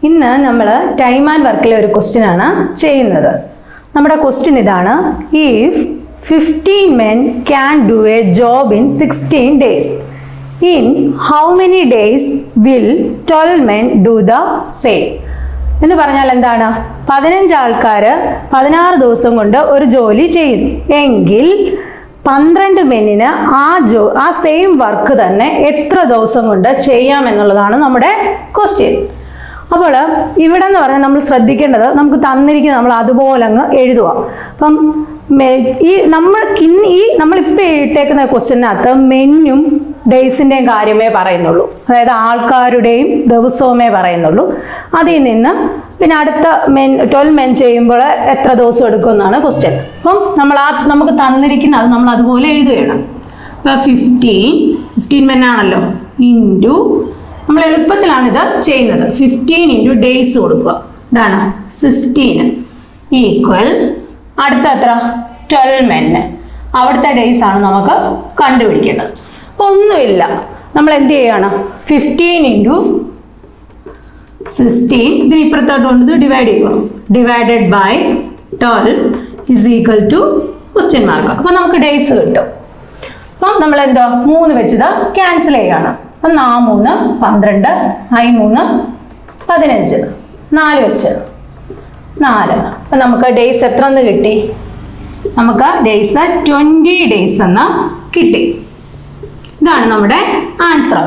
ഇന്ന് നമ്മൾ time and വർക്കിലെ ഒരു ക്വസ്റ്റ്യൻ ആണ് ചെയ്യുന്നത്. നമ്മുടെ ക്വസ്റ്റ്യൻ ഇതാണ്: if 15 men can do a job in 16 days, in how many days will 12 men do the same? എന്ന് പറഞ്ഞാൽ എന്താണ്? 15 ആൾക്കാർ 16 ദിവസം കൊണ്ട് ഒരു ജോലി ചെയ്യുന്നു എങ്കിൽ 12 മെന്നിന് ആ സെയിം വർക്ക് തന്നെ എത്ര ദിവസം കൊണ്ട് ചെയ്യാം എന്നുള്ളതാണ് നമ്മുടെ ക്വസ്റ്റ്യൻ. അപ്പോൾ ഇവിടെ എന്ന് പറഞ്ഞാൽ നമ്മൾ ശ്രദ്ധിക്കേണ്ടത്, നമുക്ക് തന്നിരിക്കുന്നത് നമ്മൾ അതുപോലെ അങ്ങ് എഴുതുക. അപ്പം നമ്മളിപ്പോൾ ഇട്ടേക്കുന്ന ക്വസ്റ്റ്യനകത്ത് മെന്നും ഡേയ്സിൻ്റെയും കാര്യമേ പറയുന്നുള്ളൂ, അതായത് ആൾക്കാരുടെയും ദിവസവുമേ പറയുന്നുള്ളൂ. അതിൽ നിന്ന് പിന്നെ അടുത്ത 12 men ചെയ്യുമ്പോൾ എത്ര ദിവസം എടുക്കും എന്നാണ് ക്വസ്റ്റ്യൻ. അപ്പം നമുക്ക് തന്നിരിക്കുന്ന അത് നമ്മൾ അതുപോലെ എഴുതുകയാണ്. ഇപ്പം 15 men ആണല്ലോ, ഇൻറ്റു നമ്മൾ എളുപ്പത്തിലാണ് ഇത് ചെയ്യുന്നത്. 15 ഇൻറ്റു ഡേയ്സ് കൊടുക്കുക, ഇതാണ് 16 ഈക്വൽ അടുത്ത എത്ര 12 men. അവിടുത്തെ ഡേയ്സ് ആണ് നമുക്ക് കണ്ടുപിടിക്കേണ്ടത്. അപ്പോൾ ഒന്നുമില്ല, നമ്മൾ എന്ത് ചെയ്യുകയാണ്? 15 ഇൻറ്റു 16 ഇതിന് ഇപ്പുറത്തോട്ട് കൊണ്ട് ഡിവൈഡ് ചെയ്യുക, divided by 12 is equal to question mark. അപ്പോൾ നമുക്ക് ഡേയ്സ് കിട്ടും. അപ്പം നമ്മൾ എന്തോ 3 വെച്ചത് ക്യാൻസൽ ചെയ്യുകയാണ്. അപ്പം 3 12, 3 15, 4 വെച്ച് 4. അപ്പം നമുക്ക് ഡേയ്സ് എത്ര എന്ന് കിട്ടി? നമുക്ക് ഡേയ്സ് 20 ഡേയ്സ് എന്ന് കിട്ടി. ഇതാണ് നമ്മുടെ ആൻസർ.